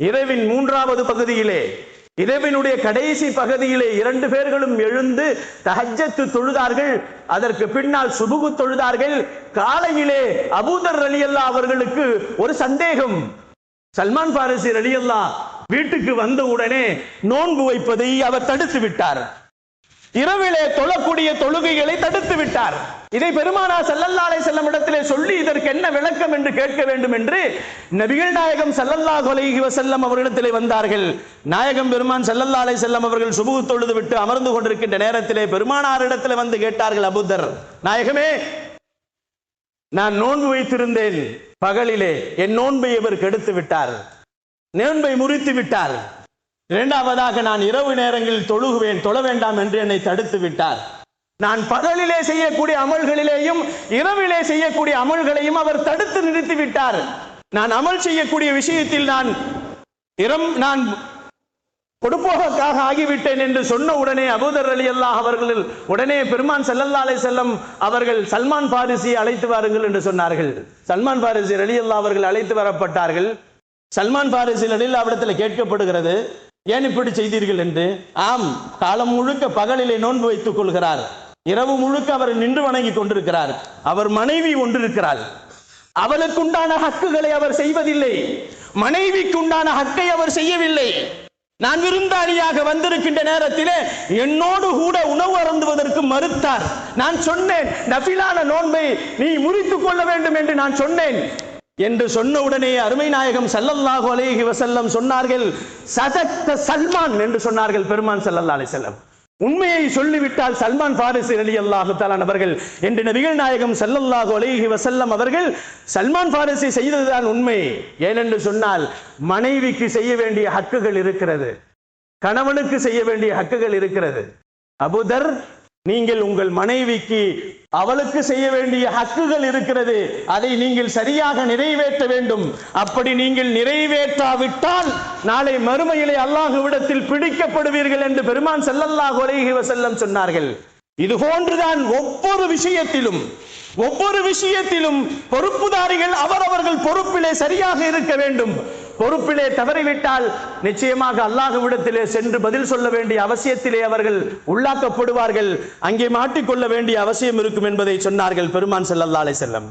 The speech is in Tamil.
இரவின் மூன்றாவது பகுதியிலே, இரவினுடைய கடைசி பகுதியிலே 2 பேர்களும் எழுந்து தஹஜ்ஜத் தொழுதார்கள். அதற்கு பின்னால் சுபுகு தொழுதார்கள். காலையிலே அபூதர் ரலியல்லாஹு அவர்களுக்கு ஒரு சந்தேகம். சல்மான் பாரிசி ரலியல்லாஹு வீட்டுக்கு வந்த உடனே நோன்பு வைப்பதை அவர் தடுத்து விட்டார். இரவிலே தொழக்கூடிய தொழுகைகளை தடுத்து விட்டார். இதை பெருமானார் ஸல்லல்லாஹு அலைஹி வஸல்லம் இடத்திலே சொல்லி இதற்கு என்ன விளக்கம் என்று கேட்க வேண்டும் என்று நபிகள் நாயகம் ஸல்லல்லாஹு அலைஹி வஸல்லம் அவர்களிடத்திலே வந்தார்கள். நாயகம் பெருமான் ஸல்லல்லாஹு அலைஹி வஸல்லம் அவர்கள் சுபுஹ் தொழுது விட்டு அமர்ந்து கொண்டிருக்கின்ற நேரத்திலே பெருமானார் இடத்திலே வந்து கேட்டார்கள், அபூதர், நாயகமே, நான் நோன்பு வைத்திருந்தேன் பகலிலே, என் நோன்பை இவர் கெடுத்து விட்டார், நோன்பை முறித்து விட்டார். இரண்டாவதாக நான் இரவு நேரங்களில் தொழ வேண்டாம் என்று என்னை தடுத்து விட்டார். நான் பகலிலே செய்யக்கூடிய அமல்களிலேயும் இரவிலே செய்யக்கூடிய அமல்களையும் அவர் தடுத்து நிறுத்தி விட்டார். நான் அமல் செய்யக்கூடிய விஷயத்தில் நான் கொடுப்போக்காக ஆகிவிட்டேன் என்று சொன்ன உடனே அபூதர் ரலியல்லாஹு அவர்கள் உடனே பெருமான் ஸல்லல்லாஹு அலைஹி வஸல்லம் அவர்கள் சல்மான் பாரிசியை அழைத்து வாருங்கள் என்று சொன்னார்கள். சல்மான் பாரிசி ரலியல்லாஹு அவர்கள் அழைத்து வரப்பட்டார்கள். சல்மான் பாரிசி ரலியல்லாஹு அவரிடத்தில் கேட்கப்படுகிறது, ஏன் இப்படி செய்தீர்கள் என்று. ஆம், காலம் முழுக்க பகலிலே நோன்பு வைத்துக் கொள்கிறார், இரவு முழுக்க அவர் நின்று வணங்கி கொண்டிருக்கிறார். அவர் மனைவி ஒன்றிருக்கிறார், அவளுக்குண்டான ஹக்குகளை அவர் செய்வதில்லை, மனைவிக்குண்டான ஹக்கை அவர் செய்யவில்லை. நான் விருந்தாளியாக வந்திருக்கின்ற நேரத்திலே என்னோடு கூட உணவு அருந்துவதற்கு மறுத்தார். நான் சொன்னேன், நஃபிலான நோன்பை நீ முறித்துக் கொள்ள வேண்டும் என்று நான் சொன்னேன் என்று சொன்ன உடனே அருமை நாயகம் ஸல்லல்லாஹு அலைஹி வஸல்லம் சொன்னார்கள், சதக்த சல்மான் என்று சொன்னார்கள் பெருமான் ஸல்லல்லாஹு அலைஹி வஸல்லம். உண்மையை சொல்லிவிட்டால் சல்மான் பாரிசி ரலியல்லாஹு தஆலா அவர்கள் என்று நபிகள் நாயகம் ஸல்லல்லாஹு அலைஹி வஸல்லம் அவர்கள் சல்மான் பாரிசி செய்ததுதான் உண்மை. ஏனென்று சொன்னால் மனைவிக்கு செய்ய வேண்டிய ஹக்குகள் இருக்கிறது, கணவனுக்கு செய்ய வேண்டிய ஹக்குகள் இருக்கிறது. அபூதர், நீங்கள் உங்கள் மனைவிக்கு அவளுக்கு செய்ய வேண்டிய ஹக்குகள் இருக்கிறது, அதை நீங்கள் சரியாக நிறைவேற்ற வேண்டும். அப்படி நீங்கள் நிறைவேற்றாவிட்டால் நாளை மறுமையிலே அல்லாஹ்விடத்தில் பிடிக்கப்படுவீர்கள் என்று பெருமான் ஸல்லல்லாஹு அலைஹி வஸல்லம் சொன்னார்கள். இது போன்றுதான் ஒவ்வொரு விஷயத்திலும் பொறுப்புதாரிகள் அவரவர்கள் பொறுப்பிலே சரியாக இருக்க வேண்டும். பொறுப்பிலே தவறிவிட்டால் நிச்சயமாக அல்லாஹ்விடத்திலே சென்று பதில் சொல்ல வேண்டிய அவசியத்திலே அவர்கள் உள்ளாக்கப்படுவார்கள், அங்கே மாட்டிக்கொள்ள வேண்டிய அவசியம் இருக்கும் என்பதை சொன்னார்கள் பெருமான் ஸல்லல்லாஹு அலைஹி வஸல்லம்.